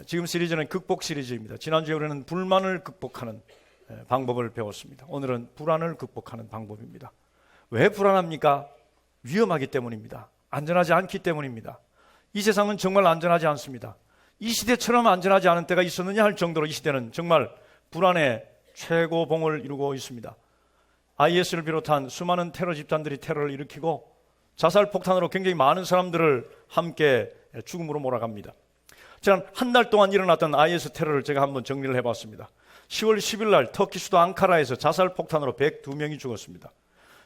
지금 시리즈는 극복 시리즈입니다. 지난주에 우리는 불만을 극복하는 방법을 배웠습니다. 오늘은 불안을 극복하는 방법입니다. 왜 불안합니까? 위험하기 때문입니다. 안전하지 않기 때문입니다. 이 세상은 정말 안전하지 않습니다. 이 시대처럼 안전하지 않은 때가 있었느냐 할 정도로 이 시대는 정말 불안의 최고봉을 이루고 있습니다. IS를 비롯한 수많은 테러 집단들이 테러를 일으키고 자살 폭탄으로 굉장히 많은 사람들을 함께 죽음으로 몰아갑니다. 지난 한 달 동안 일어났던 IS 테러를 제가 한번 정리를 해봤습니다. 10월 10일 날 터키 수도 앙카라에서 자살 폭탄으로 102명이 죽었습니다.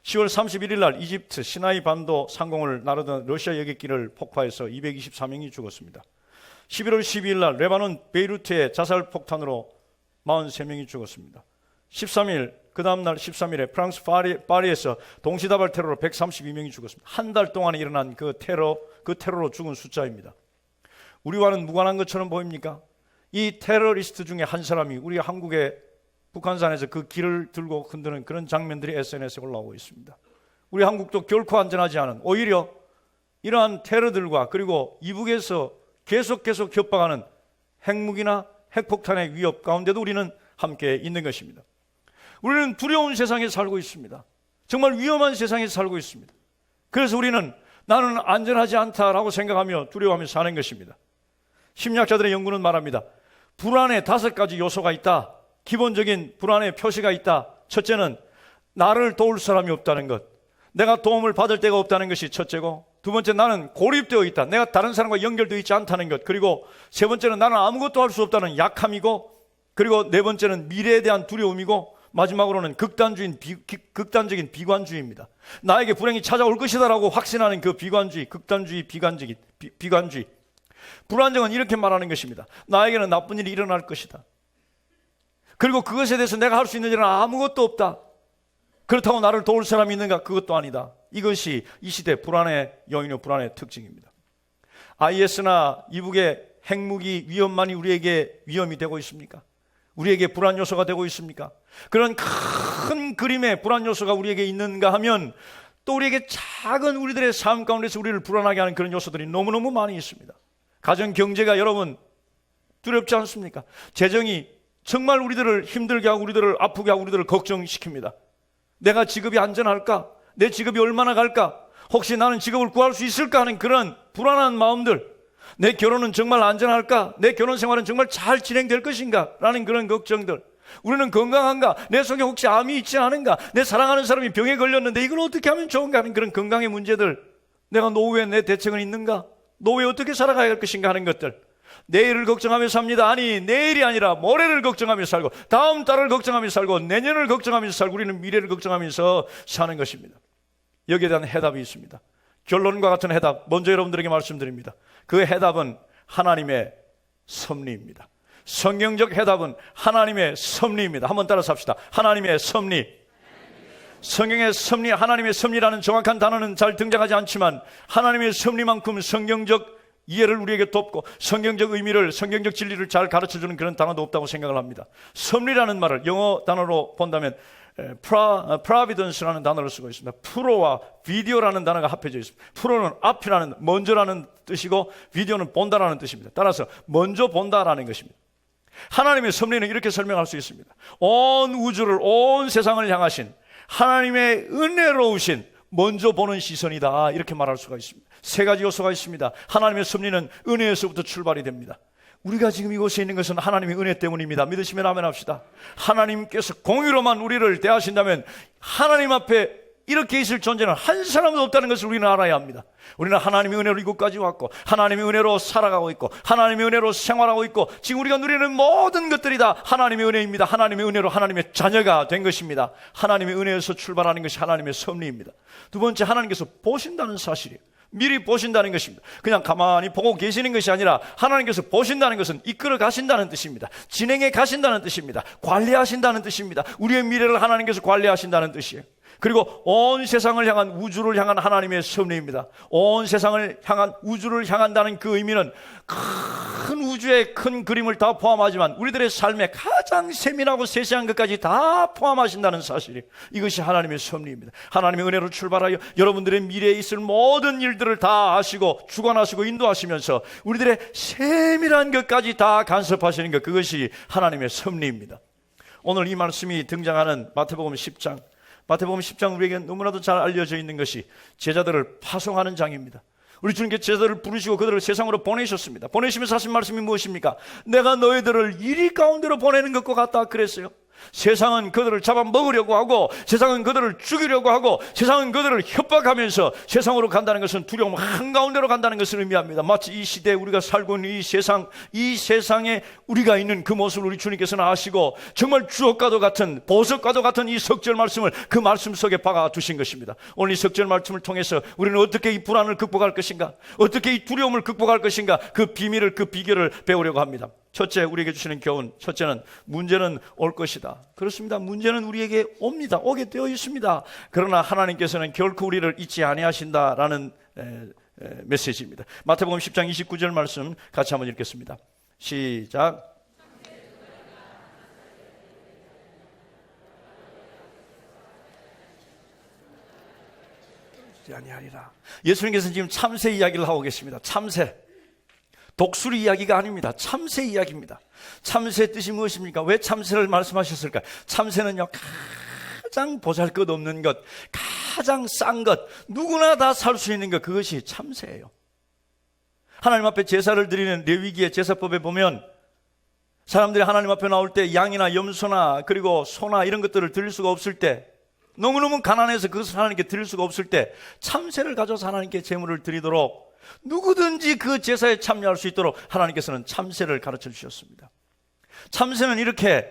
10월 31일 날 이집트 시나이 반도 상공을 나르던 러시아 여객기를 폭파해서 224명이 죽었습니다. 11월 12일 날 레바논 베이루트의 자살 폭탄으로 43명이 죽었습니다. 13일 그 다음 날 13일에 프랑스 파리에서 동시다발 테러로 132명이 죽었습니다. 한 달 동안에 일어난 그 테러로 죽은 숫자입니다. 우리와는 무관한 것처럼 보입니까? 이 테러리스트 중에 한 사람이 우리 한국의 북한산에서 그 길을 들고 흔드는 그런 장면들이 SNS에 올라오고 있습니다. 우리 한국도 결코 안전하지 않은, 오히려 이러한 테러들과 그리고 이북에서 계속 협박하는 핵무기나 핵폭탄의 위협 가운데도 우리는 함께 있는 것입니다. 우리는 두려운 세상에 살고 있습니다. 정말 위험한 세상에 살고 있습니다. 그래서 우리는 나는 안전하지 않다라고 생각하며 두려워하며 사는 것입니다. 심리학자들의 연구는 말합니다. 불안에 5가지 요소가 있다. 기본적인 불안의 표시가 있다. 첫째는 나를 도울 사람이 없다는 것. 내가 도움을 받을 데가 없다는 것이 첫째고, 두 번째 나는 고립되어 있다. 내가 다른 사람과 연결되어 있지 않다는 것. 그리고 세 번째는 나는 아무것도 할 수 없다는 약함이고, 그리고 네 번째는 미래에 대한 두려움이고, 마지막으로는 극단적인 비관주의입니다. 나에게 불행이 찾아올 것이다라고 확신하는 그 비관주의, 극단주의, 비관주의. 불안정은 이렇게 말하는 것입니다. 나에게는 나쁜 일이 일어날 것이다. 그리고 그것에 대해서 내가 할 수 있는 일은 아무것도 없다. 그렇다고 나를 도울 사람이 있는가? 그것도 아니다. 이것이 이 시대 불안의 요인이요, 불안의 특징입니다. IS나 이북의 핵무기 위험만이 우리에게 위험이 되고 있습니까? 우리에게 불안 요소가 되고 있습니까? 그런 큰 그림의 불안 요소가 우리에게 있는가 하면 또 우리에게 작은 우리들의 삶 가운데서 우리를 불안하게 하는 그런 요소들이 너무너무 많이 있습니다. 가정 경제가 여러분 두렵지 않습니까? 재정이 정말 우리들을 힘들게 하고 우리들을 아프게 하고 우리들을 걱정시킵니다. 내가 직업이 안전할까? 내 직업이 얼마나 갈까? 혹시 나는 직업을 구할 수 있을까 하는 그런 불안한 마음들, 내 결혼은 정말 안전할까? 내 결혼 생활은 정말 잘 진행될 것인가? 라는 그런 걱정들, 우리는 건강한가? 내 속에 혹시 암이 있지 않은가? 내 사랑하는 사람이 병에 걸렸는데 이걸 어떻게 하면 좋은가 하는 그런 건강의 문제들, 내가 노후에 내 대책은 있는가? 노후에 어떻게 살아가야 할 것인가 하는 것들, 내일을 걱정하며 삽니다. 아니, 내일이 아니라 모레를 걱정하며 살고, 다음 달을 걱정하며 살고, 내년을 걱정하면서 살고, 우리는 미래를 걱정하면서 사는 것입니다. 여기에 대한 해답이 있습니다. 결론과 같은 해답, 먼저 여러분들에게 말씀드립니다. 그 해답은 하나님의 섭리입니다. 성경적 해답은 하나님의 섭리입니다. 한번 따라서 합시다. 하나님의 섭리. 성경의 섭리, 하나님의 섭리라는 정확한 단어는 잘 등장하지 않지만 하나님의 섭리만큼 성경적 이해를 우리에게 돕고 성경적 의미를, 성경적 진리를 잘 가르쳐주는 그런 단어도 없다고 생각을 합니다. 섭리라는 말을 영어 단어로 본다면 providence라는 단어를 쓰고 있습니다. 프로와 비디오라는 단어가 합해져 있습니다. 프로는 앞이라는, 먼저라는 뜻이고 비디오는 본다라는 뜻입니다. 따라서 먼저 본다라는 것입니다. 하나님의 섭리는 이렇게 설명할 수 있습니다. 온 우주를, 온 세상을 향하신 하나님의 은혜로우신 먼저 보는 시선이다, 이렇게 말할 수가 있습니다. 3가지 요소가 있습니다. 하나님의 섭리는 은혜에서부터 출발이 됩니다. 우리가 지금 이곳에 있는 것은 하나님의 은혜 때문입니다. 믿으시면 아멘 합시다. 하나님께서 공의로만 우리를 대하신다면 하나님 앞에 이렇게 있을 존재는 한 사람도 없다는 것을 우리는 알아야 합니다. 우리는 하나님의 은혜로 이곳까지 왔고 하나님의 은혜로 살아가고 있고 하나님의 은혜로 생활하고 있고 지금 우리가 누리는 모든 것들이 다 하나님의 은혜입니다. 하나님의 은혜로 하나님의 자녀가 된 것입니다. 하나님의 은혜에서 출발하는 것이 하나님의 섭리입니다. 두 번째, 하나님께서 보신다는 사실이에요. 미리 보신다는 것입니다. 그냥 가만히 보고 계시는 것이 아니라 하나님께서 보신다는 것은 이끌어 가신다는 뜻입니다. 진행해 가신다는 뜻입니다. 관리하신다는 뜻입니다. 우리의 미래를 하나님께서 관리하신다는 뜻이에요. 그리고 온 세상을 향한, 우주를 향한 하나님의 섭리입니다. 온 세상을 향한, 우주를 향한다는 그 의미는 큰 우주의 큰 그림을 다 포함하지만 우리들의 삶에 가장 세밀하고 세세한 것까지 다 포함하신다는 사실이, 이것이 하나님의 섭리입니다. 하나님의 은혜로 출발하여 여러분들의 미래에 있을 모든 일들을 다 아시고 주관하시고 인도하시면서 우리들의 세밀한 것까지 다 간섭하시는 것, 그것이 하나님의 섭리입니다. 오늘 이 말씀이 등장하는 마태복음 10장, 마태복음 10장 우리에게 너무나도 잘 알려져 있는 것이 제자들을 파송하는 장입니다. 우리 주님께 제자들을 부르시고 그들을 세상으로 보내셨습니다. 보내시면서 하신 말씀이 무엇입니까? 내가 너희들을 이리 가운데로 보내는 것과 같다 그랬어요. 세상은 그들을 잡아먹으려고 하고, 세상은 그들을 죽이려고 하고, 세상은 그들을 협박하면서 세상으로 간다는 것은 두려움 한가운데로 간다는 것을 의미합니다. 마치 이 시대에 우리가 살고 있는 이 세상에 우리가 있는 그 모습을 우리 주님께서는 아시고 정말 주옥과도 같은, 보석과도 같은 이 석절 말씀을 그 말씀 속에 박아두신 것입니다. 오늘 이 석절 말씀을 통해서 우리는 어떻게 이 불안을 극복할 것인가, 어떻게 이 두려움을 극복할 것인가, 그 비밀을, 그 비결을 배우려고 합니다. 첫째, 우리에게 주시는 교훈, 첫째는 문제는 올 것이다. 그렇습니다. 문제는 우리에게 옵니다. 오게 되어 있습니다. 그러나 하나님께서는 결코 우리를 잊지 아니하신다라는 메시지입니다. 마태복음 10장 29절 말씀 같이 한번 읽겠습니다. 시작. 아니하리라. 예수님께서는 지금 참새 이야기를 하고 계십니다. 참새. 독수리 이야기가 아닙니다. 참새 이야기입니다. 참새 뜻이 무엇입니까? 왜 참새를 말씀하셨을까? 참새는요, 가장 보잘것없는 것, 가장 싼 것, 누구나 다 살 수 있는 것, 그것이 참새예요. 하나님 앞에 제사를 드리는 레위기의 제사법에 보면 사람들이 하나님 앞에 나올 때 양이나 염소나 그리고 소나 이런 것들을 드릴 수가 없을 때, 너무너무 가난해서 그것을 하나님께 드릴 수가 없을 때 참새를 가져서 하나님께 제물을 드리도록, 누구든지 그 제사에 참여할 수 있도록 하나님께서는 참새를 가르쳐 주셨습니다. 참새는 이렇게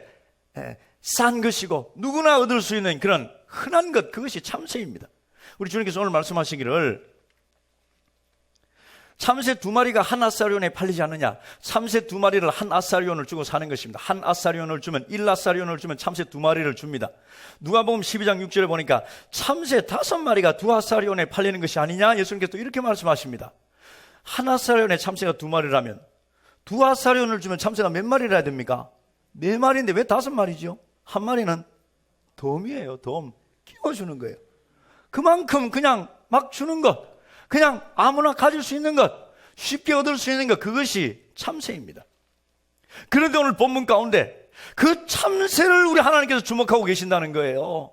싼 것이고 누구나 얻을 수 있는 그런 흔한 것, 그것이 참새입니다. 우리 주님께서 오늘 말씀하시기를 참새 2마리가 한 아사리온에 팔리지 않느냐. 참새 2마리를 한 아사리온을 주고 사는 것입니다. 한 아사리온을 주면, 1아사리온을 주면 참새 2마리를 줍니다. 누가복음 12장 6절에 보니까 참새 5마리가 2아사리온에 팔리는 것이 아니냐. 예수님께서 또 이렇게 말씀하십니다. 한 아사리온에 참새가 2마리라면 2아사리온을 주면 참새가 몇 마리를 해야 됩니까? 4마리인데 왜 5마리죠? 한 마리는 덤이에요. 덤. 끼워주는 거예요. 그만큼 그냥 막 주는 것, 그냥 아무나 가질 수 있는 것, 쉽게 얻을 수 있는 것, 그것이 참새입니다. 그런데 오늘 본문 가운데 그 참새를 우리 하나님께서 주목하고 계신다는 거예요.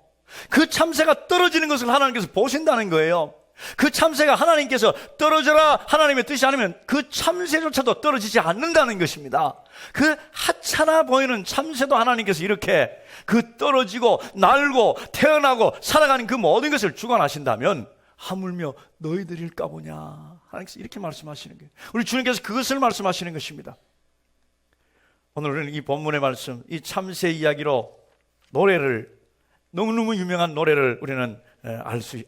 그 참새가 떨어지는 것을 하나님께서 보신다는 거예요. 그 참새가 하나님께서 떨어져라 하나님의 뜻이 아니면 그 참새조차도 떨어지지 않는다는 것입니다. 그 하찮아 보이는 참새도 하나님께서 이렇게 그 떨어지고 날고 태어나고 살아가는 그 모든 것을 주관하신다면 하물며 너희들일까 보냐. 하나님께서 이렇게 말씀하시는 거예요. 우리 주님께서 그것을 말씀하시는 것입니다. 오늘 우리는 이 본문의 말씀, 이 참새 이야기로 노래를, 너무너무 유명한 노래를 우리는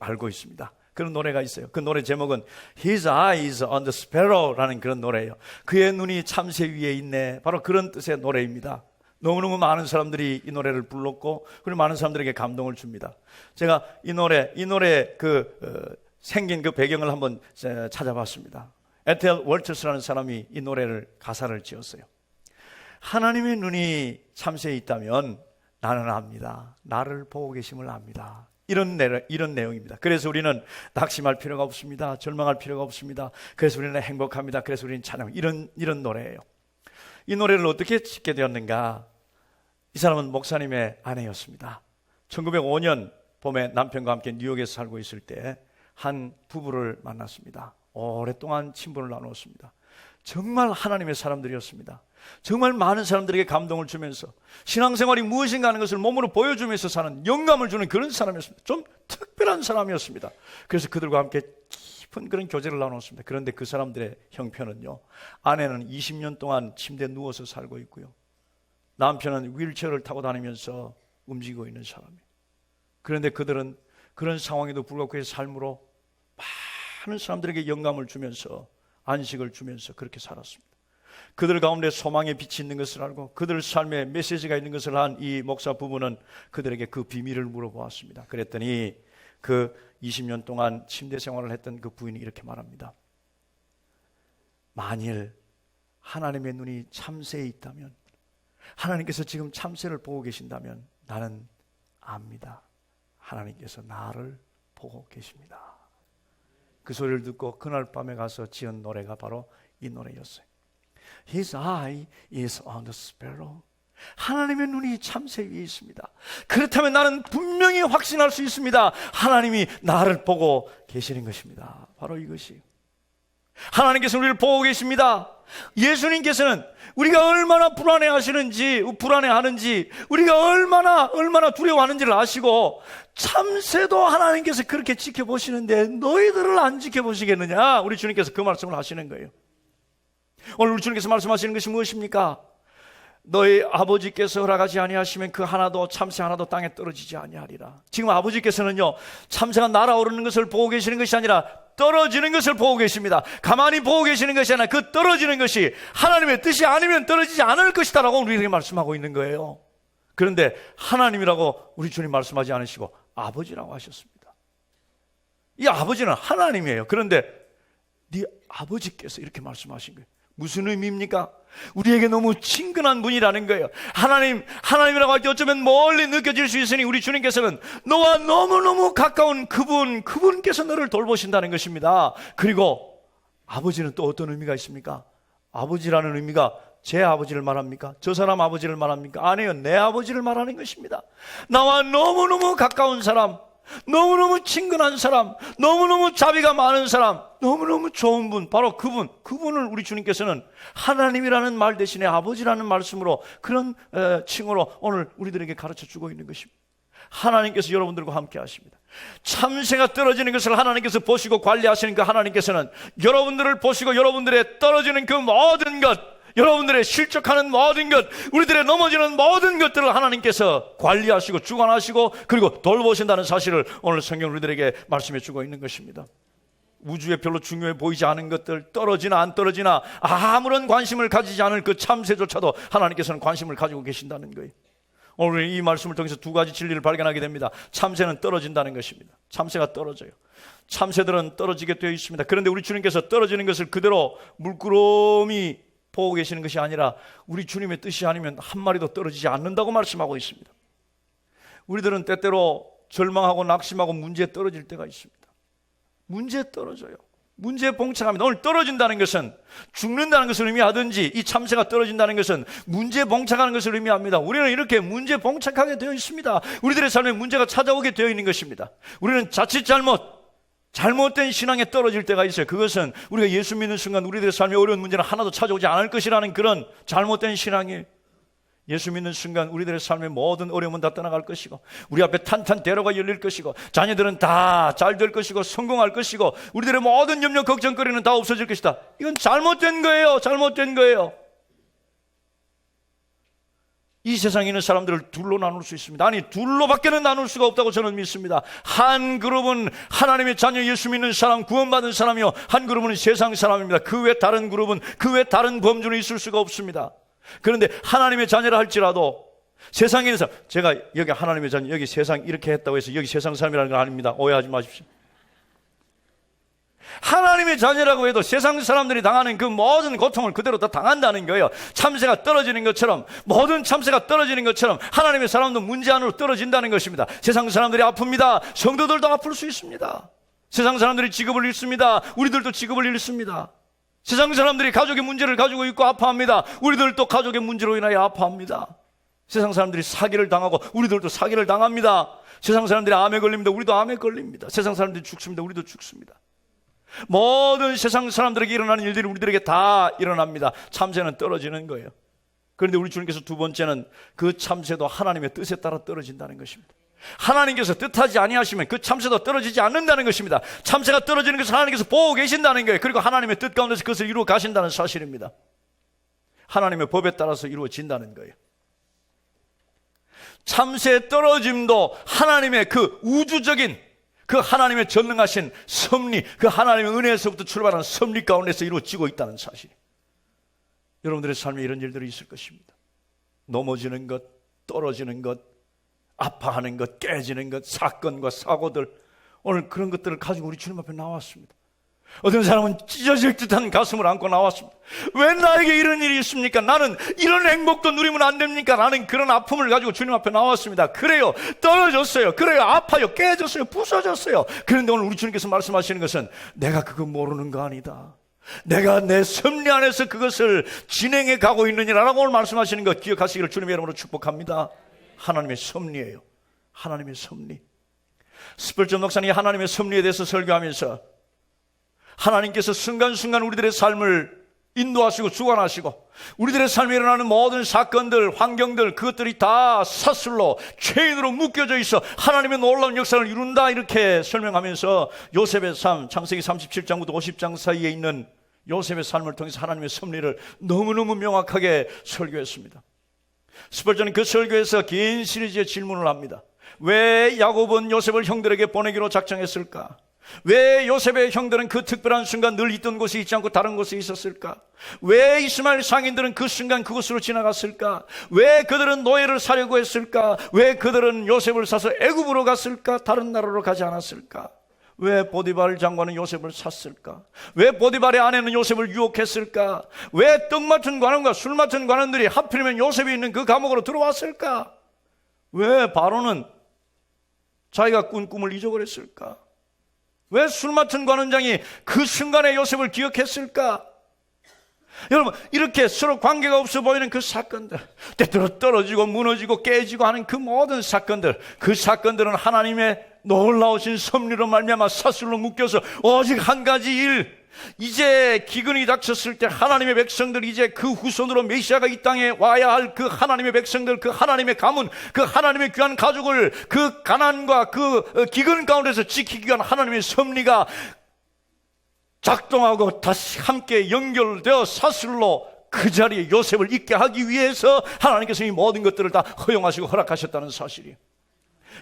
알고 있습니다. 그런 노래가 있어요. 그 노래 제목은 His eyes on the sparrow라는 그런 노래예요. 그의 눈이 참새 위에 있네. 바로 그런 뜻의 노래입니다. 너무너무 많은 사람들이 이 노래를 불렀고, 그리고 많은 사람들에게 감동을 줍니다. 제가 이 노래 생긴 그 배경을 한번 찾아봤습니다. 에텔 월처스라는 사람이 이 노래를 가사를 지었어요. 하나님의 눈이 참새에 있다면 나는 압니다. 나를 보고 계심을 압니다. 이런 내용입니다. 그래서 우리는 낙심할 필요가 없습니다. 절망할 필요가 없습니다. 그래서 우리는 행복합니다. 그래서 우리는 찬양, 이런 노래예요. 이 노래를 어떻게 짓게 되었는가? 이 사람은 목사님의 아내였습니다. 1905년 봄에 남편과 함께 뉴욕에서 살고 있을 때 한 부부를 만났습니다. 오랫동안 친분을 나누었습니다. 정말 하나님의 사람들이었습니다. 정말 많은 사람들에게 감동을 주면서 신앙생활이 무엇인가 하는 것을 몸으로 보여주면서 사는, 영감을 주는 그런 사람이었습니다. 좀 특별한 사람이었습니다. 그래서 그들과 함께 깊은 그런 교제를 나눴습니다. 그런데 그 사람들의 형편은요, 아내는 20년 동안 침대에 누워서 살고 있고요, 남편은 휠체어를 타고 다니면서 움직이고 있는 사람이에요. 그런데 그들은 그런 상황에도 불구하고 그의 삶으로 많은 사람들에게 영감을 주면서 안식을 주면서 그렇게 살았습니다. 그들 가운데 소망의 빛이 있는 것을 알고 그들 삶에 메시지가 있는 것을 한 이 목사 부부는 그들에게 그 비밀을 물어보았습니다. 그랬더니 그 20년 동안 침대 생활을 했던 그 부인이 이렇게 말합니다. 만일 하나님의 눈이 참새에 있다면, 하나님께서 지금 참새를 보고 계신다면 나는 압니다. 하나님께서 나를 보고 계십니다. 그 소리를 듣고 그날 밤에 가서 지은 노래가 바로 이 노래였어요. His eye is on the sparrow. 하나님의 눈이 참새 위에 있습니다. 그렇다면 나는 분명히 확신할 수 있습니다. 하나님이 나를 보고 계시는 것입니다. 바로 이것이, 하나님께서 우리를 보고 계십니다. 예수님께서는 우리가 얼마나 불안해하는지, 우리가 얼마나 두려워하는지를 아시고 참새도 하나님께서 그렇게 지켜보시는데 너희들을 안 지켜보시겠느냐? 우리 주님께서 그 말씀을 하시는 거예요. 오늘 우리 주님께서 말씀하시는 것이 무엇입니까? 너희 아버지께서 허락하지 아니하시면 그 하나도, 참새 하나도 땅에 떨어지지 아니하리라. 지금 아버지께서는요, 참새가 날아오르는 것을 보고 계시는 것이 아니라 떨어지는 것을 보고 계십니다. 가만히 보고 계시는 것이 아니라 그 떨어지는 것이 하나님의 뜻이 아니면 떨어지지 않을 것이다 라고 우리에게 말씀하고 있는 거예요. 그런데 하나님이라고 우리 주님 말씀하지 않으시고 아버지라고 하셨습니다. 이 아버지는 하나님이에요. 그런데 네 아버지께서 이렇게 말씀하신 거예요. 무슨 의미입니까? 우리에게 너무 친근한 분이라는 거예요. 하나님이라고 할 때 어쩌면 멀리 느껴질 수 있으니 우리 주님께서는 너와 너무너무 가까운 그분께서 너를 돌보신다는 것입니다. 그리고 아버지는 또 어떤 의미가 있습니까? 아버지라는 의미가 제 아버지를 말합니까? 저 사람 아버지를 말합니까? 아니에요. 내 아버지를 말하는 것입니다. 나와 너무너무 가까운 사람, 너무너무 친근한 사람, 너무너무 자비가 많은 사람, 너무너무 좋은 분, 바로 그분을 우리 주님께서는 하나님이라는 말 대신에 아버지라는 말씀으로, 그런 칭호로 오늘 우리들에게 가르쳐 주고 있는 것입니다. 하나님께서 여러분들과 함께 하십니다. 참새가 떨어지는 것을 하나님께서 보시고 관리하시는 그 하나님께서는 여러분들을 보시고 여러분들의 떨어지는 그 모든 것, 여러분들의 실족하는 모든 것, 우리들의 넘어지는 모든 것들을 하나님께서 관리하시고 주관하시고 그리고 돌보신다는 사실을 오늘 성경 우리들에게 말씀해 주고 있는 것입니다. 우주에 별로 중요해 보이지 않은 것들, 떨어지나 안 떨어지나 아무런 관심을 가지지 않을 그 참새조차도 하나님께서는 관심을 가지고 계신다는 거예요. 오늘 이 말씀을 통해서 두 가지 진리를 발견하게 됩니다. 참새는 떨어진다는 것입니다. 참새가 떨어져요. 참새들은 떨어지게 되어 있습니다. 그런데 우리 주님께서 떨어지는 것을 그대로 물끄러미 보고 계시는 것이 아니라 우리 주님의 뜻이 아니면 한 마리도 떨어지지 않는다고 말씀하고 있습니다. 우리들은 때때로 절망하고 낙심하고 문제에 떨어질 때가 있습니다. 문제에 떨어져요. 문제에 봉착합니다. 오늘 떨어진다는 것은 죽는다는 것을 의미하든지 이 참새가 떨어진다는 것은 문제에 봉착하는 것을 의미합니다. 우리는 이렇게 문제에 봉착하게 되어 있습니다. 우리들의 삶에 문제가 찾아오게 되어 있는 것입니다. 우리는 자칫 잘못된 신앙에 떨어질 때가 있어요. 그것은 우리가 예수 믿는 순간 우리들의 삶에 어려운 문제는 하나도 찾아오지 않을 것이라는 그런 잘못된 신앙이에요. 예수 믿는 순간 우리들의 삶의 모든 어려움은 다 떠나갈 것이고 우리 앞에 탄탄 대로가 열릴 것이고 자녀들은 다 잘 될 것이고 성공할 것이고 우리들의 모든 염려 걱정거리는 다 없어질 것이다. 이건 잘못된 거예요. 잘못된 거예요. 이 세상에 있는 사람들을 둘로 나눌 수 있습니다. 아니, 둘로밖에는 나눌 수가 없다고 저는 믿습니다. 한 그룹은 하나님의 자녀 예수 믿는 사람, 구원받은 사람이요, 한 그룹은 세상 사람입니다. 그 외 다른 그룹은, 그 외 다른 범주는 있을 수가 없습니다. 그런데 하나님의 자녀라 할지라도 세상에 있는 사람, 제가 여기 하나님의 자녀, 여기 세상 이렇게 했다고 해서 여기 세상 사람이라는 건 아닙니다. 오해하지 마십시오. 하나님의 자녀라고 해도 세상 사람들이 당하는 그 모든 고통을 그대로 다 당한다는 거예요. 참새가 떨어지는 것처럼, 모든 참새가 떨어지는 것처럼 하나님의 사람도 문제 안으로 떨어진다는 것입니다. 세상 사람들이 아픕니다. 성도들도 아플 수 있습니다. 세상 사람들이 직업을 잃습니다. 우리들도 직업을 잃습니다. 세상 사람들이 가족의 문제를 가지고 있고 아파합니다. 우리들도 가족의 문제로 인하여 아파합니다. 세상 사람들이 사기를 당하고 우리들도 사기를 당합니다. 세상 사람들이 암에 걸립니다. 우리도 암에 걸립니다. 세상 사람들이 죽습니다. 우리도 죽습니다. 모든 세상 사람들에게 일어나는 일들이 우리들에게 다 일어납니다. 참새는 떨어지는 거예요. 그런데 우리 주님께서 두 번째는 그 참새도 하나님의 뜻에 따라 떨어진다는 것입니다. 하나님께서 뜻하지 아니하시면 그 참새도 떨어지지 않는다는 것입니다. 참새가 떨어지는 것을 하나님께서 보고 계신다는 거예요. 그리고 하나님의 뜻 가운데서 그것을 이루어 가신다는 사실입니다. 하나님의 법에 따라서 이루어진다는 거예요. 참새의 떨어짐도 하나님의 그 우주적인 그 하나님의 전능하신 섭리, 그 하나님의 은혜에서부터 출발하는 섭리 가운데서 이루어지고 있다는 사실. 여러분들의 삶에 이런 일들이 있을 것입니다. 넘어지는 것, 떨어지는 것, 아파하는 것, 깨지는 것, 사건과 사고들, 오늘 그런 것들을 가지고 우리 주님 앞에 나왔습니다. 어떤 사람은 찢어질 듯한 가슴을 안고 나왔습니다. 왜 나에게 이런 일이 있습니까? 나는 이런 행복도 누리면 안 됩니까? 나는 그런 아픔을 가지고 주님 앞에 나왔습니다. 그래요, 떨어졌어요. 그래요, 아파요. 깨졌어요. 부서졌어요. 그런데 오늘 우리 주님께서 말씀하시는 것은 내가 그거 모르는 거 아니다. 내가 내 섭리 안에서 그것을 진행해 가고 있느니라라고 오늘 말씀하시는 것 기억하시기를 주님의 이름으로 축복합니다. 하나님의 섭리예요. 하나님의 섭리. 스펄전 목사님이 하나님의 섭리에 대해서 설교하면서 하나님께서 순간순간 우리들의 삶을 인도하시고 주관하시고 우리들의 삶에 일어나는 모든 사건들, 환경들, 그것들이 다 사슬로, 체인으로 묶여져 있어 하나님의 놀라운 역사를 이룬다, 이렇게 설명하면서 요셉의 삶, 창세기 37장부터 50장 사이에 있는 요셉의 삶을 통해서 하나님의 섭리를 너무너무 명확하게 설교했습니다. 스펄전은 그 설교에서 긴 시리즈의 질문을 합니다. 왜 야곱은 요셉을 형들에게 보내기로 작정했을까? 왜 요셉의 형들은 그 특별한 순간 늘 있던 곳에 있지 않고 다른 곳에 있었을까? 왜 이스마엘 상인들은 그 순간 그곳으로 지나갔을까? 왜 그들은 노예를 사려고 했을까? 왜 그들은 요셉을 사서 애굽으로 갔을까? 다른 나라로 가지 않았을까? 왜 보디발 장관은 요셉을 샀을까? 왜 보디발의 아내는 요셉을 유혹했을까? 왜 떡 맡은 관원과 술 맡은 관원들이 하필이면 요셉이 있는 그 감옥으로 들어왔을까? 왜 바로는 자기가 꾼 꿈을 잊어버렸을까? 왜 술 맡은 관원장이 그 순간에 요셉을 기억했을까? 여러분, 이렇게 서로 관계가 없어 보이는 그 사건들, 때때로 떨어지고 무너지고 깨지고 하는 그 모든 사건들, 그 사건들은 하나님의 놀라우신 섭리로 말미암아 사슬로 묶여서 오직 한 가지 일, 이제 기근이 닥쳤을 때 하나님의 백성들, 이제 그 후손으로 메시아가 이 땅에 와야 할 그 하나님의 백성들, 그 하나님의 가문, 그 하나님의 귀한 가족을 그 가난과 그 기근 가운데서 지키기 위한 하나님의 섭리가 작동하고 다시 함께 연결되어 사슬로 그 자리에 요셉을 있게 하기 위해서 하나님께서 이 모든 것들을 다 허용하시고 허락하셨다는 사실이에요.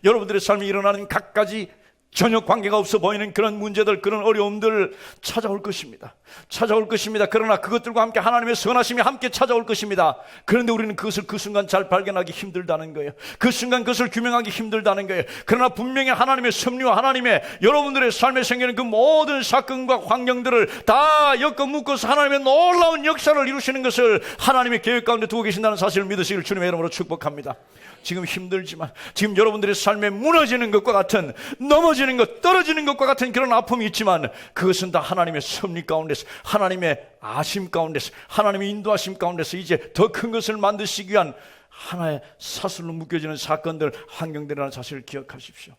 여러분들의 삶에 일어나는 각가지 전혀 관계가 없어 보이는 그런 문제들, 그런 어려움들 찾아올 것입니다. 찾아올 것입니다. 그러나 그것들과 함께 하나님의 선하심이 함께 찾아올 것입니다. 그런데 우리는 그것을 그 순간 잘 발견하기 힘들다는 거예요. 그 순간 그것을 규명하기 힘들다는 거예요. 그러나 분명히 하나님의 섭리와 하나님의 여러분들의 삶에 생기는 그 모든 사건과 환경들을 다 엮어 묶어서 하나님의 놀라운 역사를 이루시는 것을 하나님의 계획 가운데 두고 계신다는 사실을 믿으시기를 주님의 이름으로 축복합니다. 지금 힘들지만, 지금 여러분들의 삶에 무너지는 것과 같은, 넘어지는 것, 떨어지는 것과 같은 그런 아픔이 있지만 그것은 다 하나님의 섭리 가운데서, 하나님의 아심 가운데서, 하나님의 인도하심 가운데서 이제 더 큰 것을 만드시기 위한 하나의 사슬로 묶여지는 사건들, 환경들이라는 사실을 기억하십시오.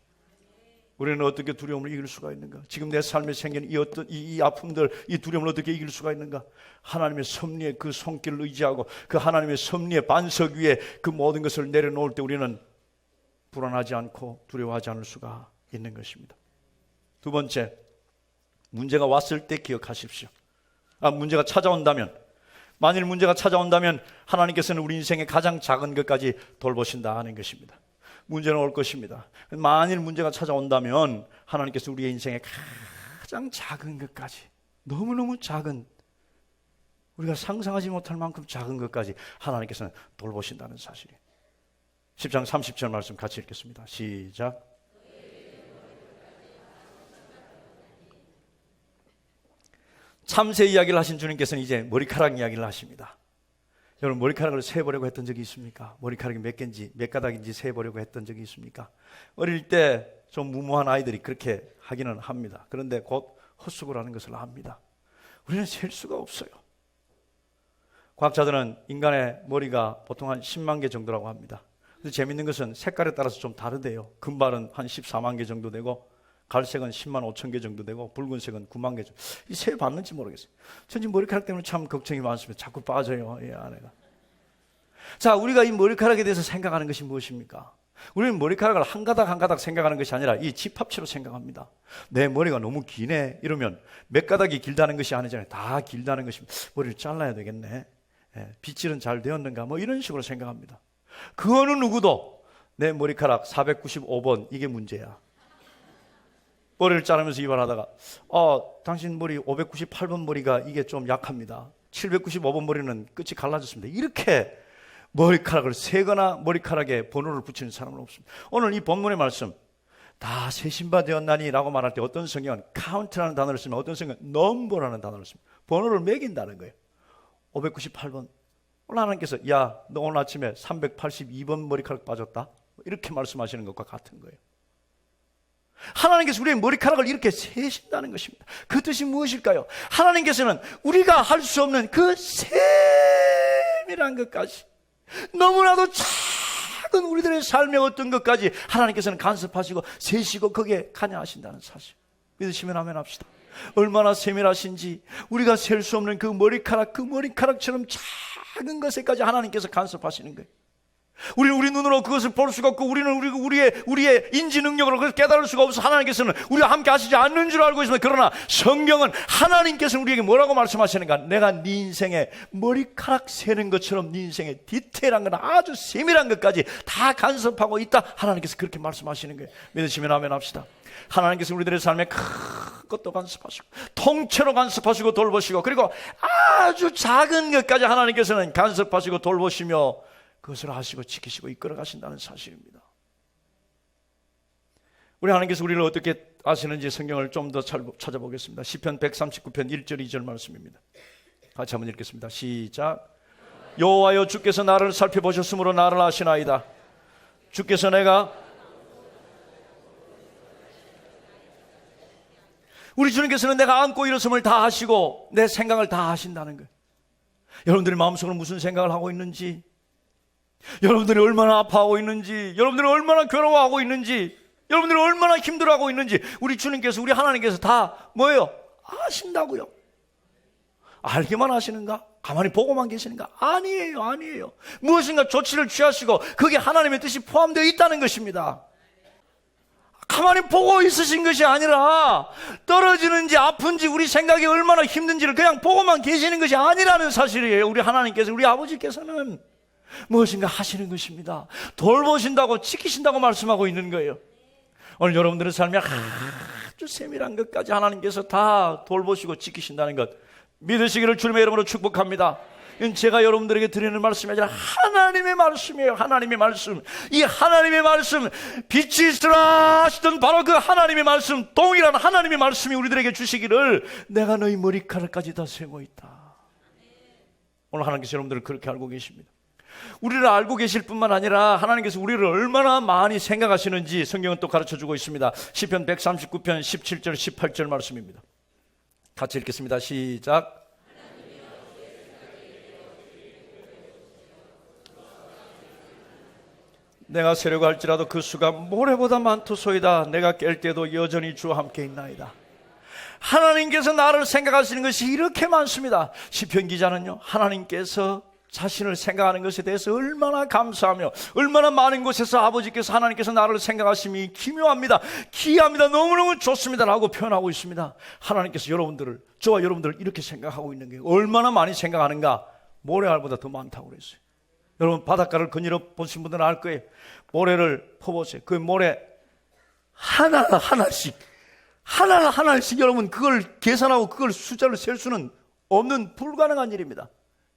우리는 어떻게 두려움을 이길 수가 있는가? 지금 내 삶에 생긴 이 아픔들, 이 두려움을 어떻게 이길 수가 있는가? 하나님의 섭리의 그 손길을 의지하고 그 하나님의 섭리의 반석 위에 그 모든 것을 내려놓을 때 우리는 불안하지 않고 두려워하지 않을 수가 있는 것입니다. 두 번째, 문제가 왔을 때 기억하십시오. 문제가 찾아온다면, 만일 문제가 찾아온다면 하나님께서는 우리 인생의 가장 작은 것까지 돌보신다 하는 것입니다. 문제는 올 것입니다. 만일 문제가 찾아온다면 하나님께서 우리의 인생의 가장 작은 것까지, 너무너무 작은, 우리가 상상하지 못할 만큼 작은 것까지 하나님께서는 돌보신다는 사실이에요. 10장 30절 말씀 같이 읽겠습니다. 시작. 참새 이야기를 하신 주님께서는 이제 머리카락 이야기를 하십니다. 여러분, 머리카락을 세보려고 했던 적이 있습니까? 머리카락이 몇 개인지, 몇 가닥인지 세보려고 했던 적이 있습니까? 어릴 때 좀 무모한 아이들이 그렇게 하기는 합니다. 그런데 곧 헛수고를 하는 것을 압니다. 우리는 셀 수가 없어요. 과학자들은 인간의 머리가 보통 한 10만 개 정도라고 합니다. 근데 재밌는 것은 색깔에 따라서 좀 다르대요. 금발은 한 14만 개 정도 되고, 갈색은 10만 5천 개 정도 되고, 붉은색은 9만 개 정도. 이 세 봤는지 모르겠어요. 전 지금 머리카락 때문에 참 걱정이 많습니다. 자꾸 빠져요, 이 아내가. 자, 우리가 이 머리카락에 대해서 생각하는 것이 무엇입니까? 우리는 머리카락을 한 가닥 한 가닥 생각하는 것이 아니라 이 집합체로 생각합니다. 내 머리가 너무 기네 이러면 몇 가닥이 길다는 것이 아니잖아요. 다 길다는 것입니다. 머리를 잘라야 되겠네. 빗질은 잘 되었는가, 뭐 이런 식으로 생각합니다. 그 어느 누구도 내 머리카락 495번 이게 문제야. 머리를 자르면서 이발하다가 당신 머리 598번 머리가 이게 좀 약합니다. 795번 머리는 끝이 갈라졌습니다. 이렇게 머리카락을 세거나 머리카락에 번호를 붙이는 사람은 없습니다. 오늘 이 본문의 말씀, 다 세신바 되었나니라고 말할 때 어떤 성경은 카운트라는 단어를 쓰면 어떤 성경은 넘버라는 단어를 씁니다. 번호를 매긴다는 거예요. 598번. 오늘 하나님께서 야, 너 오늘 아침에 382번 머리카락 빠졌다. 이렇게 말씀하시는 것과 같은 거예요. 하나님께서 우리의 머리카락을 이렇게 세신다는 것입니다. 그 뜻이 무엇일까요? 하나님께서는 우리가 할 수 없는 그 세밀한 것까지, 너무나도 작은 우리들의 삶의 어떤 것까지 하나님께서는 간섭하시고 세시고 거기에 관여하신다는 사실, 믿으시면 아멘 합시다. 얼마나 세밀하신지, 우리가 셀 수 없는 그 머리카락처럼 작은 것에까지 하나님께서 간섭하시는 거예요. 우리는 우리 눈으로 그것을 볼 수가 없고, 우리는 우리의 인지 능력으로 그것을 깨달을 수가 없어. 하나님께서는 우리와 함께 하시지 않는 줄 알고 있습니다. 그러나 성경은 하나님께서는 우리에게 뭐라고 말씀하시는가? 내가 네 인생의 머리카락 세는 것처럼 네 인생의 디테일한 건 아주 세밀한 것까지 다 간섭하고 있다. 하나님께서 그렇게 말씀하시는 거예요. 믿으시면 아멘 합시다. 하나님께서 우리들의 삶에 큰 것도 간섭하시고, 통째로 간섭하시고 돌보시고, 그리고 아주 작은 것까지 하나님께서는 간섭하시고 돌보시며 그것을 하시고 지키시고 이끌어 가신다는 사실입니다. 우리 하나님께서 우리를 어떻게 아시는지 성경을 좀 더 찾아보겠습니다. 시편 139편 1절 2절 말씀입니다. 같이 한번 읽겠습니다. 시작. 여호와여, 주께서 나를 살펴보셨으므로 나를 아시나이다. 주께서 우리 주님께서는 내가 안고 일어섬을 다 하시고 내 생각을 다 하신다는 거예요. 여러분들이 마음속으로 무슨 생각을 하고 있는지, 여러분들이 얼마나 아파하고 있는지, 여러분들이 얼마나 괴로워하고 있는지, 여러분들이 얼마나 힘들어하고 있는지 우리 주님께서, 우리 하나님께서 다 뭐예요? 아신다고요. 알기만 하시는가? 가만히 보고만 계시는가? 아니에요. 무엇인가 조치를 취하시고 그게 하나님의 뜻이 포함되어 있다는 것입니다. 가만히 보고 있으신 것이 아니라 떨어지는지 아픈지 우리 생각이 얼마나 힘든지를 그냥 보고만 계시는 것이 아니라는 사실이에요. 우리 하나님께서, 우리 아버지께서는 무엇인가 하시는 것입니다. 돌보신다고, 지키신다고 말씀하고 있는 거예요. 오늘 여러분들의 삶에 아주 세밀한 것까지 하나님께서 다 돌보시고 지키신다는 것 믿으시기를 주님의 이름으로 축복합니다. 이건 제가 여러분들에게 드리는 말씀이 아니라 하나님의 말씀이에요. 하나님의 말씀. 이 하나님의 말씀, 빛이 있으라 하시던 바로 그 하나님의 말씀, 동일한 하나님의 말씀이 우리들에게 주시기를 내가 너희 머리카락까지 다 세고 있다. 오늘 하나님께서 여러분들을 그렇게 알고 계십니다. 우리를 알고 계실 뿐만 아니라 하나님께서 우리를 얼마나 많이 생각하시는지 성경은 또 가르쳐주고 있습니다. 시편 139편 17절 18절 말씀입니다. 같이 읽겠습니다. 시작. 내가 세려고 할지라도 그 수가 모래보다 많도소이다. 내가 깰 때도 여전히 주와 함께 있나이다. 하나님께서 나를 생각하시는 것이 이렇게 많습니다. 시편 기자는요, 하나님께서 자신을 생각하는 것에 대해서 얼마나 감사하며 얼마나 많은 곳에서 아버지께서, 하나님께서 나를 생각하심이 기묘합니다, 기이합니다, 너무너무 좋습니다 라고 표현하고 있습니다. 하나님께서 여러분들을, 저와 여러분들을 이렇게 생각하고 있는 게 얼마나 많이 생각하는가? 모래알보다 더 많다고 그랬어요. 여러분 바닷가를 거닐어 보신 분들은 알 거예요. 모래를 퍼보세요. 그 모래 하나하나씩 여러분 그걸 계산하고 그걸 숫자를 셀 수는 없는 불가능한 일입니다.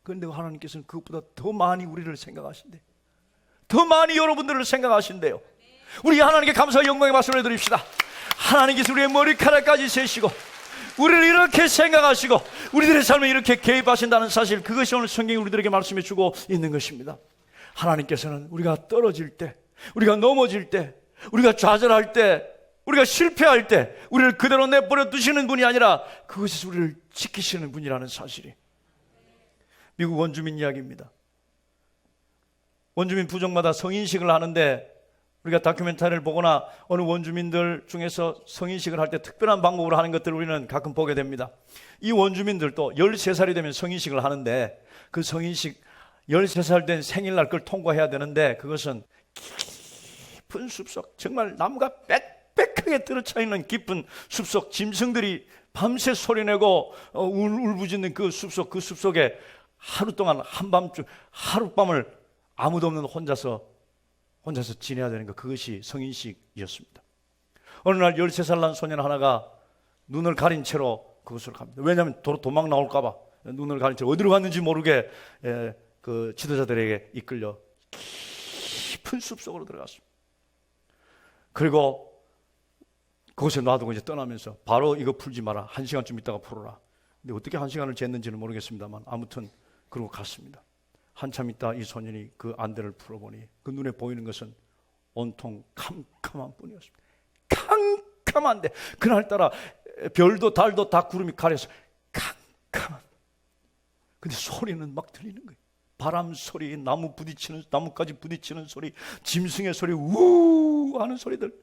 그런데 하나님께서는 그것보다 더 많이 우리를 생각하신대요. 더 많이 여러분들을 생각하신대요. 우리 하나님께 감사와 영광의 말씀을 드립시다. 하나님께서 우리의 머리카락까지 세시고 우리를 이렇게 생각하시고 우리들의 삶에 이렇게 개입하신다는 사실, 그것이 오늘 성경이 우리들에게 말씀해 주고 있는 것입니다. 하나님께서는 우리가 떨어질 때, 우리가 넘어질 때, 우리가 좌절할 때, 우리가 실패할 때 우리를 그대로 내버려 두시는 분이 아니라 그것에서 우리를 지키시는 분이라는 사실이 미국 원주민 이야기입니다. 원주민 부족마다 성인식을 하는데 우리가 다큐멘터리를 보거나 어느 원주민들 중에서 성인식을 할 때 특별한 방법으로 하는 것들을 우리는 가끔 보게 됩니다. 이 원주민들도 13살이 되면 성인식을 하는데 그 성인식 13살 된 생일날 그걸 통과해야 되는데 그것은 깊은 숲속, 정말 나무가 빽빽하게 들어차 있는 깊은 숲속, 짐승들이 밤새 소리내고 울부짖는 그 숲속에 하루 동안 한밤중 하룻밤을 아무도 없는 혼자서 지내야 되는 것, 그것이 성인식이었습니다. 어느 날 13살 난 소년 하나가 눈을 가린 채로 그곳으로 갑니다. 왜냐하면 도망 나올까 봐 눈을 가린 채로 어디로 갔는지 모르게 그 지도자들에게 이끌려 깊은 숲속으로 들어갔습니다. 그리고 그곳에 놔두고 이제 떠나면서 바로 이거 풀지 마라. 1시간쯤 있다가 풀어라. 근데 어떻게 1시간을 쟀는지는 모르겠습니다만 아무튼 그러고 갔습니다. 한참 있다 이 소년이 그 안대를 풀어보니 그 눈에 보이는 것은 온통 캄캄한 뿐이었습니다. 캄캄한데 그날따라 별도 달도 다 구름이 가려서 캄캄한. 근데 소리는 막 들리는 거예요. 바람 소리, 나무까지 부딪히는 소리, 짐승의 소리, 우 하는 소리들.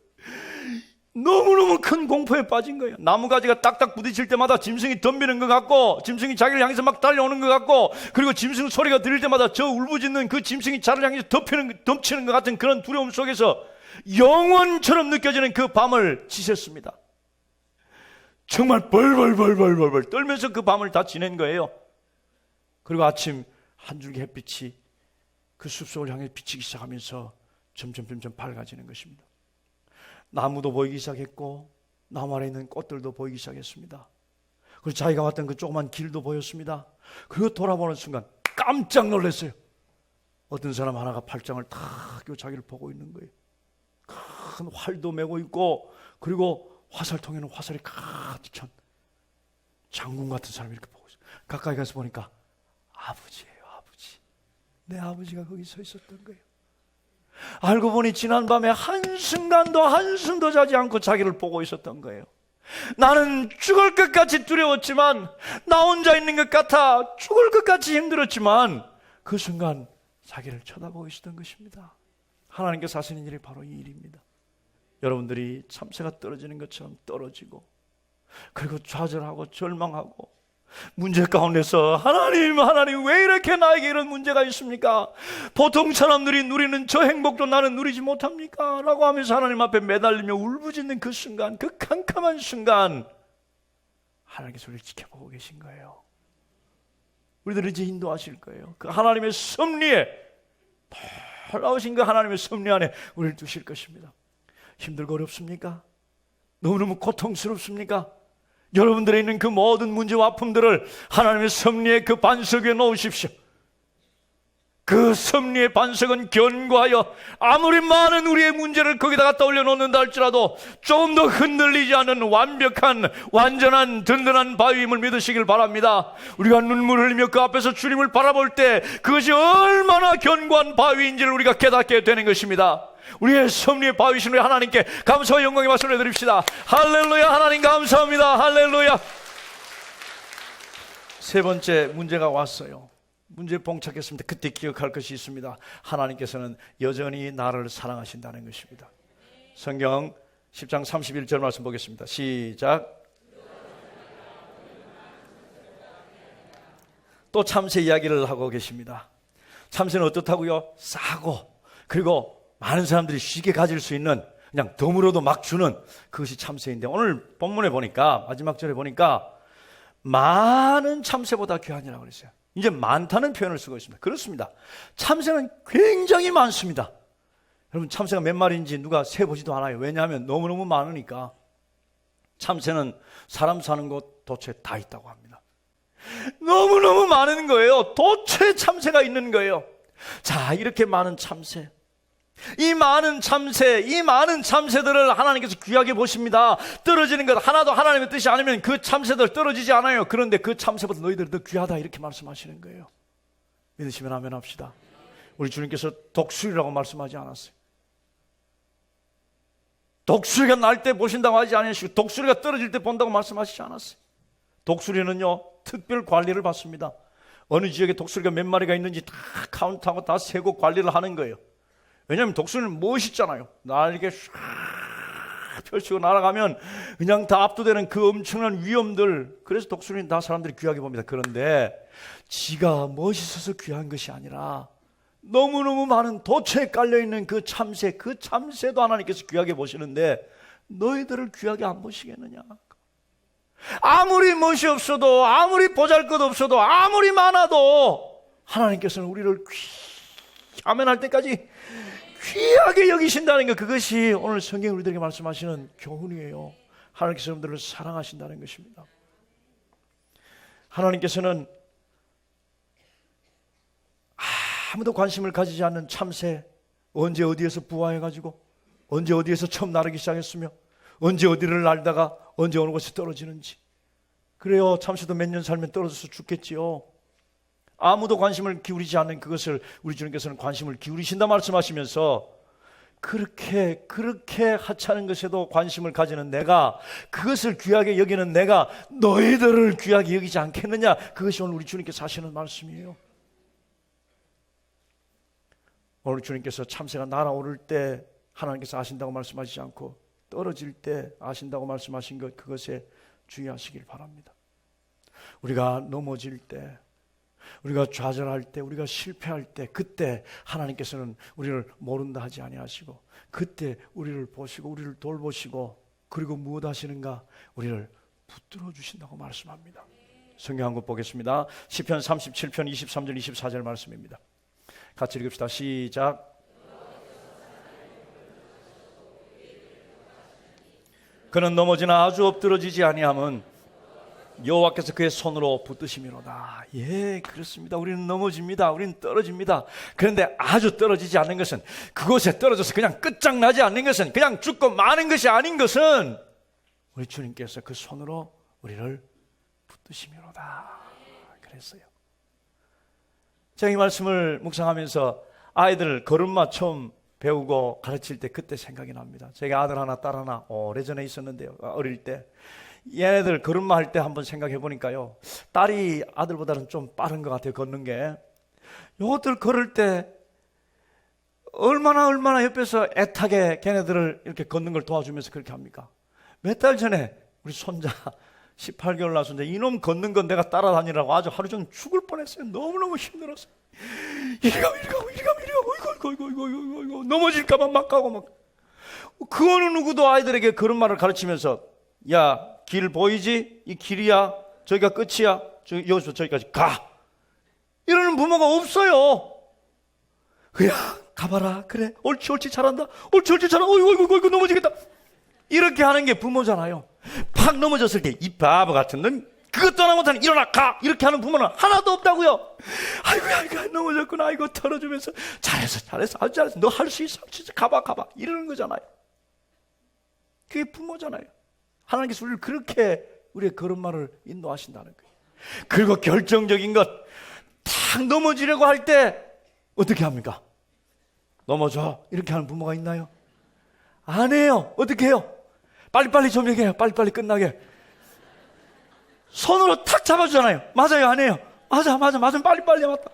너무너무 큰 공포에 빠진 거예요. 나무가지가 딱딱 부딪힐 때마다 짐승이 덤비는 것 같고, 짐승이 자기를 향해서 막 달려오는 것 같고, 그리고 짐승 소리가 들릴 때마다 저 울부짖는 그 짐승이 자를 향해서 덮치는 것 같은 그런 두려움 속에서 영원처럼 느껴지는 그 밤을 지샜습니다. 정말 벌벌 떨면서 그 밤을 다 지낸 거예요. 그리고 아침 한 줄기 햇빛이 그 숲속을 향해 비치기 시작하면서 점점 밝아지는 것입니다. 나무도 보이기 시작했고 나무 아래 있는 꽃들도 보이기 시작했습니다. 그리고 자기가 왔던 그 조그만 길도 보였습니다. 그리고 돌아보는 순간 깜짝 놀랐어요. 어떤 사람 하나가 팔짱을 탁 끼고 자기를 보고 있는 거예요. 큰 활도 메고 있고, 그리고 화살통에는 화살이 가득 찬 장군 같은 사람이 이렇게 보고 있어요. 가까이 가서 보니까 아버지예요. 아버지. 내 아버지가 거기 서 있었던 거예요. 알고 보니 지난밤에 한순간도 한숨도 자지 않고 자기를 보고 있었던 거예요. 나는 죽을 것 같이 두려웠지만, 나 혼자 있는 것 같아 죽을 것 같이 힘들었지만, 그 순간 자기를 쳐다보고 있었던 것입니다. 하나님께서 하시는 일이 바로 이 일입니다. 여러분들이 참새가 떨어지는 것처럼 떨어지고, 그리고 좌절하고 절망하고 문제 가운데서 하나님 왜 이렇게 나에게 이런 문제가 있습니까? 보통 사람들이 누리는 저 행복도 나는 누리지 못합니까? 라고 하면서 하나님 앞에 매달리며 울부짖는 그 순간, 그 캄캄한 순간 하나님께서 우리를 지켜보고 계신 거예요. 우리들을 이제 인도하실 거예요. 그 하나님의 섭리에, 놀라우신 그 하나님의 섭리 안에 우리를 두실 것입니다. 힘들고 어렵습니까? 너무너무 고통스럽습니까? 여러분들에 있는 그 모든 문제와 아픔들을 하나님의 섭리의 그 반석 위에 놓으십시오. 그 섭리의 반석은 견고하여 아무리 많은 우리의 문제를 거기다 갖다 올려놓는다 할지라도 조금 더 흔들리지 않은 완벽한, 완전한, 든든한 바위임을 믿으시길 바랍니다. 우리가 눈물을 흘리며 그 앞에서 주님을 바라볼 때 그것이 얼마나 견고한 바위인지를 우리가 깨닫게 되는 것입니다. 우리의 섭리의 바위신 우리 하나님께 감사와 영광의 말씀을 드립시다. 할렐루야. 하나님 감사합니다. 할렐루야. 세 번째 문제가 왔어요. 문제에 봉착했습니다. 그때 기억할 것이 있습니다. 하나님께서는 여전히 나를 사랑하신다는 것입니다. 성경 10장 31절 말씀 보겠습니다. 시작. 또 참새 이야기를 하고 계십니다. 참새는 어떻다고요? 싸고, 그리고 많은 사람들이 쉽게 가질 수 있는, 그냥 덤으로도 막 주는 그것이 참새인데, 오늘 본문에 보니까, 마지막 절에 보니까 많은 참새보다 귀하니라고 그랬어요. 이제 많다는 표현을 쓰고 있습니다. 그렇습니다. 참새는 굉장히 많습니다. 여러분, 참새가 몇 마리인지 누가 세보지도 않아요. 왜냐하면 너무너무 많으니까. 참새는 사람 사는 곳 도처에 다 있다고 합니다. 너무너무 많은 거예요. 도처에 참새가 있는 거예요. 자, 이렇게 많은 참새, 이 많은 참새들을 하나님께서 귀하게 보십니다. 떨어지는 것 하나도 하나님의 뜻이 아니면 그 참새들 떨어지지 않아요. 그런데 그 참새보다 너희들이 더 귀하다, 이렇게 말씀하시는 거예요. 믿으시면 아멘 합시다. 우리 주님께서 독수리라고 말씀하지 않았어요. 독수리가 날 때 보신다고 하지 않으시고, 독수리가 떨어질 때 본다고 말씀하시지 않았어요. 독수리는요, 특별 관리를 받습니다. 어느 지역에 독수리가 몇 마리가 있는지 다 카운트하고 다 세고 관리를 하는 거예요. 왜냐하면 독수리는 멋있잖아요. 날개 쫙 펼치고 날아가면 그냥 다 압도되는 그 엄청난 위험들. 그래서 독수리는 다 사람들이 귀하게 봅니다. 그런데 지가 멋있어서 귀한 것이 아니라 너무너무 많은 도처에 깔려있는 그 참새도 하나님께서 귀하게 보시는데 너희들을 귀하게 안 보시겠느냐? 아무리 멋이 없어도, 아무리 보잘것 없어도, 아무리 많아도 하나님께서는 우리를 아멘할 때까지 귀하게 여기신다는 것, 그것이 오늘 성경이 우리들에게 말씀하시는 교훈이에요. 하나님께서 여러분들을 사랑하신다는 것입니다. 하나님께서는 아무도 관심을 가지지 않는 참새, 언제 어디에서 부화해가지고 언제 어디에서 처음 나르기 시작했으며 언제 어디를 날다가 언제 어느 곳에 떨어지는지. 그래요. 참새도 몇 년 살면 떨어져서 죽겠지요. 아무도 관심을 기울이지 않는 그것을 우리 주님께서는 관심을 기울이신다 말씀하시면서 그렇게 하찮은 것에도 관심을 가지는 내가, 그것을 귀하게 여기는 내가 너희들을 귀하게 여기지 않겠느냐. 그것이 오늘 우리 주님께서 하시는 말씀이에요. 오늘 주님께서 참새가 날아오를 때 하나님께서 아신다고 말씀하시지 않고 떨어질 때 아신다고 말씀하신 것, 그것에 주의하시길 바랍니다. 우리가 넘어질 때, 우리가 좌절할 때, 우리가 실패할 때, 그때 하나님께서는 우리를 모른다 하지 아니하시고 그때 우리를 보시고 우리를 돌보시고, 그리고 무엇 하시는가? 우리를 붙들어 주신다고 말씀합니다. 성경 한 권 보겠습니다. 시편 37편 23절 24절 말씀입니다. 같이 읽읍시다. 시작. 그는 넘어지나 아주 엎드러지지 아니함은 여호와께서 그의 손으로 붙드심이로다. 예, 그렇습니다. 우리는 넘어집니다. 우리는 떨어집니다. 그런데 아주 떨어지지 않는 것은, 그곳에 떨어져서 그냥 끝장나지 않는 것은, 그냥 죽고 마는 것이 아닌 것은 우리 주님께서 그 손으로 우리를 붙드심이로다 그랬어요. 제가 이 말씀을 묵상하면서 아이들 걸음마 처음 배우고 가르칠 때 그때 생각이 납니다. 제가 아들 하나 딸 하나 오래전에 있었는데요. 어릴 때 얘네들 걸음마 할 때 한번 생각해 보니까요, 딸이 아들보다는 좀 빠른 것 같아요. 걷는 게. 요것들 걸을 때 얼마나 옆에서 애타게 걔네들을 이렇게 걷는 걸 도와주면서 그렇게 합니까? 몇 달 전에 우리 손자 18개월 난 손자, 이놈 걷는 건 내가 따라다니라고 아주 하루 종일 죽을 뻔했어요. 너무너무 힘들었어요. 이리 가고 이거 넘어질까봐 막 가고 막. 그 어느 누구도 아이들에게 걸음마를 가르치면서, 야, 길 보이지? 이 길이야. 저기가 끝이야. 여기서 저기까지 가. 이러는 부모가 없어요. 그냥 가봐라. 그래, 옳지 잘한다. 옳지 잘한다. 어이구 넘어지겠다. 이렇게 하는 게 부모잖아요. 팍 넘어졌을 때 이 바보 같은 넌 그것도 하나 못하는, 일어나 가. 이렇게 하는 부모는 하나도 없다고요. 아이고 넘어졌구나. 아이고 털어주면서 잘했어 아주 잘했어. 너 할 수 있어. 진짜 가봐 이러는 거잖아요. 그게 부모잖아요. 하나님께서 우리를 그렇게 우리의 걸음마를 인도하신다는 거예요. 그리고 결정적인 것, 탁 넘어지려고 할 때 어떻게 합니까? 넘어져 이렇게 하는 부모가 있나요? 안 해요. 어떻게 해요? 빨리빨리 좀 얘기해요. 빨리빨리 끝나게. 손으로 탁 잡아주잖아요. 맞아요, 안 해요? 맞아, 빨리빨리 맞다.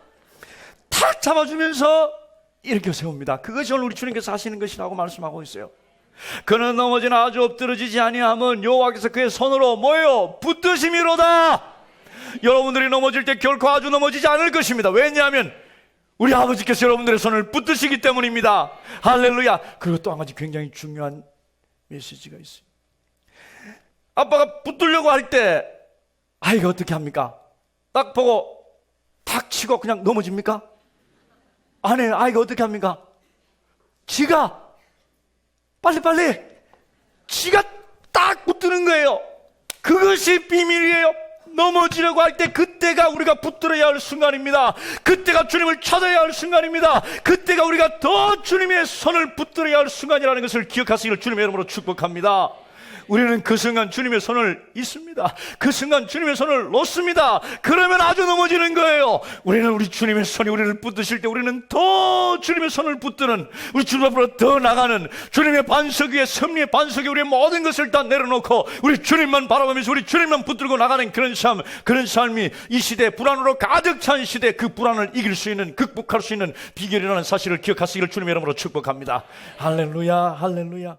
탁 잡아주면서 이렇게 세웁니다. 그것이 오늘 우리 주님께서 하시는 것이라고 말씀하고 있어요. 그는 넘어지나 아주 엎드러지지 아니함은 여호와께서 그의 손으로 뭐예요? 붙드심이로다. 여러분들이 넘어질 때 결코 아주 넘어지지 않을 것입니다. 왜냐하면 우리 아버지께서 여러분들의 손을 붙드시기 때문입니다. 할렐루야. 그리고 또 한 가지 굉장히 중요한 메시지가 있어요. 아빠가 붙들려고 할 때 아이가 어떻게 합니까? 딱 보고 탁 치고 그냥 넘어집니까? 안 해요. 아이가 어떻게 합니까? 지가 빨리 지가 딱 붙드는 거예요. 그것이 비밀이에요. 넘어지려고 할 때 그때가 우리가 붙들어야 할 순간입니다. 그때가 주님을 찾아야 할 순간입니다. 그때가 우리가 더 주님의 손을 붙들어야 할 순간이라는 것을 기억하시기를 주님의 이름으로 축복합니다. 우리는 그 순간 주님의 손을 잊습니다. 그 순간 주님의 손을 놓습니다. 그러면 아주 넘어지는 거예요. 우리는 우리 주님의 손이 우리를 붙드실 때 우리는 더 주님의 손을 붙드는, 우리 주님 앞으로 더 나가는, 주님의 반석 위에, 섭리의 반석 위에 우리의 모든 것을 다 내려놓고 우리 주님만 바라보면서 우리 주님만 붙들고 나가는 그런 삶, 그런 삶이 이 시대, 불안으로 가득 찬 시대, 그 불안을 이길 수 있는, 극복할 수 있는 비결이라는 사실을 기억하시기를 주님의 이름으로 축복합니다. 할렐루야.